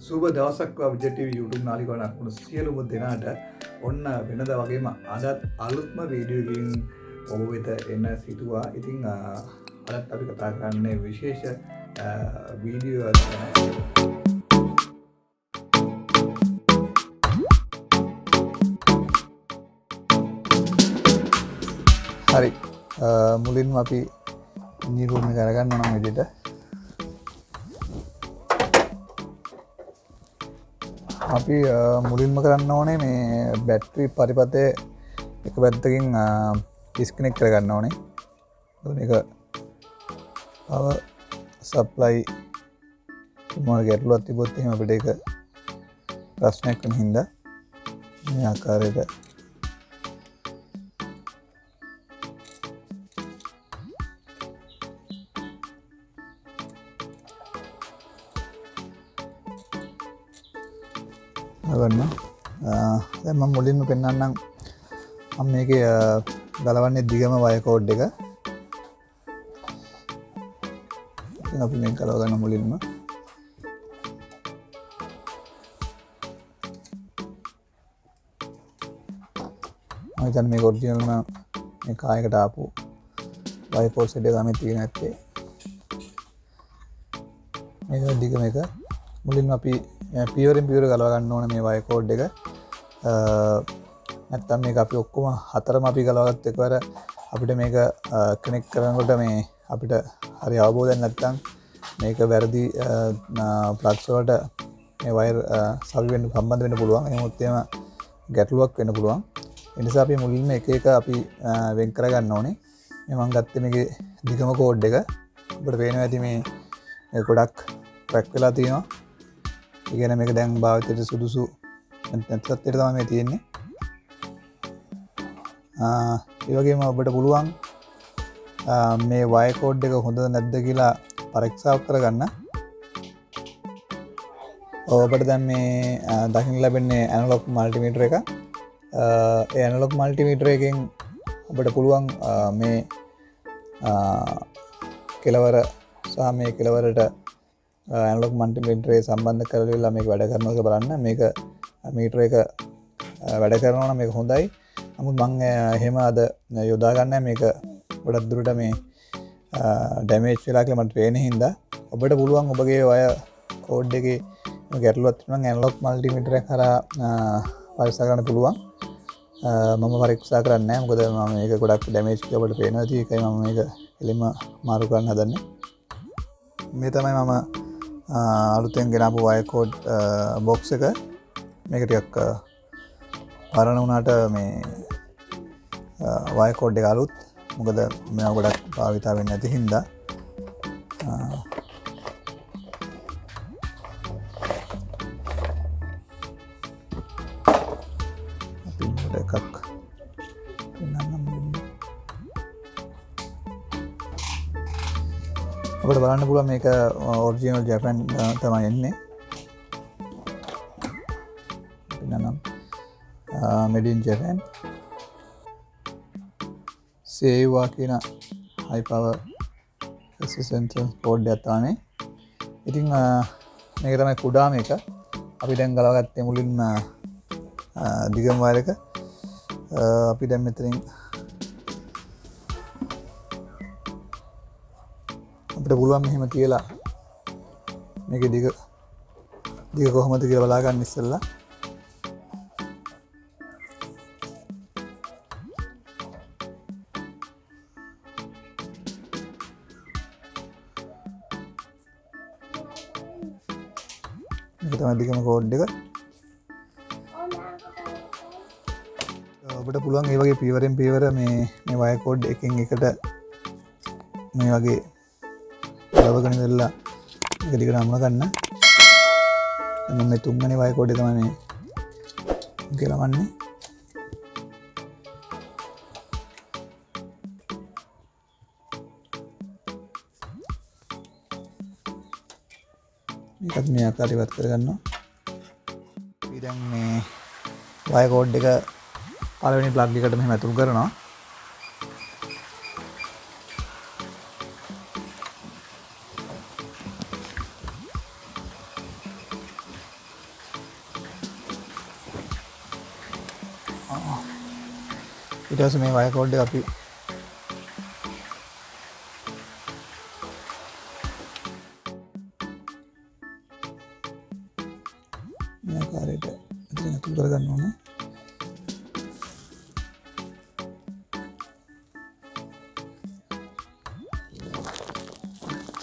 සුබ දවසක් විජය TV YouTube නාලිකාවක් වුණ සියලුම දෙනාට ඔන්න වෙනදා වගේම අදත් අලුත්ම වීඩියෝ එකකින් ඔබ වෙත එන්න සිටුවා. ඉතින් අදත් අපි කතා කරන්නේ විශේෂ වීඩියෝ එකක් ගැන. හරි මුලින්ම අපි නිරූපණය කරගන්න ඕන විදිහට අපි මුලින්ම කරන්න ඕනේ මේ බැටරි පරිපථය එක පැත්තකින් ඩිස්කනෙක්ට් කරගන්න ඕනේ. මේක power supply මොන ගැටලුවක් තිබොත් එහෙම අපිට ඒක ප්‍රශ්නයක් වෙන හින්දා මේ ආකාරයට ගන්න. දැන් මම මුලින්ම පෙන්නන්නම් මම මේකේ ගලවන්නේ දිගම වයර් කෝඩ් එක. ඉතින් අපි මේක ගලව ගන්න මුලින්ම. මම හිතන්නේ මේක ඔරිජිනල් මේ කායකට ආපු වයර් කෝඩ් සෙට් එක තමයි තියෙන්නේ නැත්තේ. මේක දිගම එක. මුලින්ම අපි පියවරෙන් පියවර ගලව ගන්න ඕනේ මේ වයර් කෝඩ් එක. නැත්තම් මේක අපි ඔක්කොම හතරම අපි ගලවගත්ත එකවර අපිට මේක කනෙක්ට් කරනකොට මේ අපිට හරි අවබෝධයක් නැත්තම් මේක වැරදි ප්ලග්ස් වලට මේ වයර් සම්බන්ධ වෙන්න පුළුවන්. එහෙමත් එහෙම ගැටලුවක් වෙන්න පුළුවන්. ඒ නිසා අපි මුලින්ම එක එක අපි වෙන් කරගන්න ඕනේ. මේ මම ගත්තේ මේකේ දිගම කෝඩ් එක. ඔබට පේනවා ඇති මේ ගොඩක් ට්‍රැක් වෙලා තියෙනවා. ඉගෙන මේක දැන් භාවිතයට සුදුසු නැත්නම් තමයි මේ තියෙන්නේ. ඒ වගේම ඔබට පුළුවන් මේ වයර් කෝඩ් එක හොඳද නැද්ද කියලා පරීක්ෂාවක් කරගන්න. ඔබට දැන් මේ දකින්න ලැබෙන්නේ ඇනලොග් මල්ටිමීටර් එක. ඒ ඇනලොග් මල්ටිමීටර් එකෙන් ඔබට පුළුවන් මේ කෙලවර සහ මේ කෙලවරට ඇනලොග් මල්ටිමීටර් එක සම්බන්ධ කරලා මේක වැඩ කරනවද කියලා බලන්න. මේක මීටර එක වැඩ කරනවා නම් මේක හොඳයි. නමුත් මම එහෙම අද යොදා ගන්නෑ. මේක ගොඩක් දුරට මේ ඩැමේජ් වෙලා කියලා මට පේන හින්දා ඔබට පුළුවන් ඔබගේ වයර් කෝඩ් එකේ ගැටලුවක් තියෙනවා නම් ඇනලොග් මල්ටිමීටර් එක කරා පරීක්ෂා කරන්න පුළුවන්. මම පරීක්ෂා කරන්නේ නැහැ. මොකද මම මේක ගොඩක් ඩැමේජ් කියලා ඔබට පේනවා. ඉතින් ඒකයි මම මේක එලින්ම මාරු කරන්න හදන්නේ. මේ තමයි මම අලුතෙන් ගෙනාපු වයර් කෝඩ් බොක්ස් එක. මේක ටිකක් පරණ වුණාට මේ වයර් කෝඩ් එක අලුත්. මොකද මේවා ගොඩක් භාවිත වෙන්නේ නැති හින්දා අපි එකක් ඔබට බලන්න පුළුවන් මේක ඔරිජිනල් ජපාන් තමයි එන්නේ. නම් made in Japan සේවා කියන high power resistance board එකක් තමයි. ඉතින් මේක තමයි කුඩා මේක. අපි දැන් ගලවගත්තේ මුලින්ම දිගම වයර් එක. අපි දැන් මෙතනින් අපිට පුළුවන් මෙහෙම තියලා මේකේ දිග කොහොමද කියලා බලා ගන්න ඉස්සෙල්ලා. මේක තමයි දිගම කෝඩ් එක. ඔබට පුළුවන් මේ වගේ පියවරෙන් පියවර මේ වයර් කෝඩ් එකකින් එකට මේ වගේ ගලවගෙන ඉඳලා එක දිගට අමුණ ගන්න. දැන් මේ තුන්වෙනි වයර් කෝඩ් එක තමයි මේ ගලවන්නේ. මේකත් මේ ආකාරයට ඉවත් කරගන්නවා. අපි දැන් මේ වයර් කෝඩ් එක පළවෙනි ප්ලග් එකට මෙහෙම ඇතුල් කරනවා. ඊට පස්සේ මේ වයර් කෝඩ් එක අපි මේ ආකාරයට ඉතින් අතුල් කරගන්න ඕන.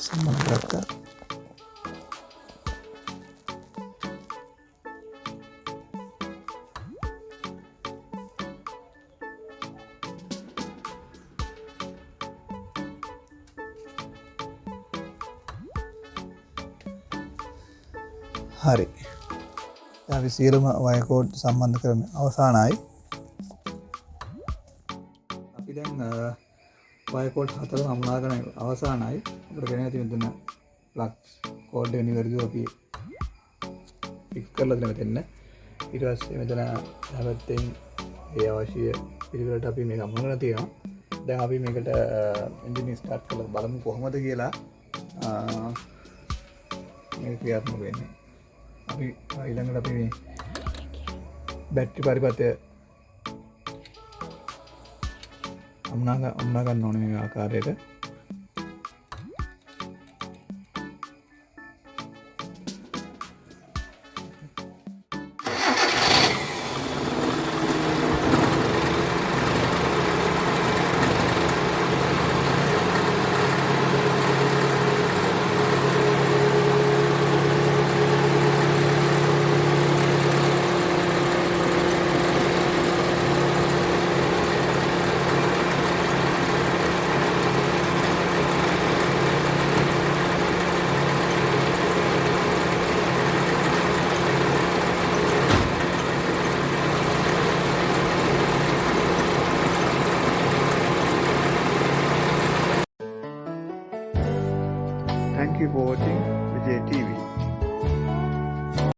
සම්බන්ධ කරගත්තා. හරි. අපි සියලුම වයර් කෝඩ් සම්බන්ධ කරන අවසానයි. අපි දැන් වයර් කෝඩ් හතරම අමලාගෙන අවසానයි. අපිට ගෙන ඇති මෙතන ප්ලග් කෝඩ් එක නිවැරදිව අපි ෆික්ස් කරලා දෙන්න මෙතන. ඊට පස්සේ මෙතන හැබැයි ඒ අවශ්‍ය පිළිවෙලට අපි මේක අමලගෙන තියෙනවා. දැන් අපි මේකට එන්ජින් ස්ටාර්ට් කරලා බලමු කොහොමද කියලා මේක ක්‍රියාත්මක වෙන්නේ. අපි ඊළඟට අපි මේ බැටරි පරිපථය අමුණා ගන්න ඕනේ මේ ආකාරයට. Thank you for watching Vijay TV.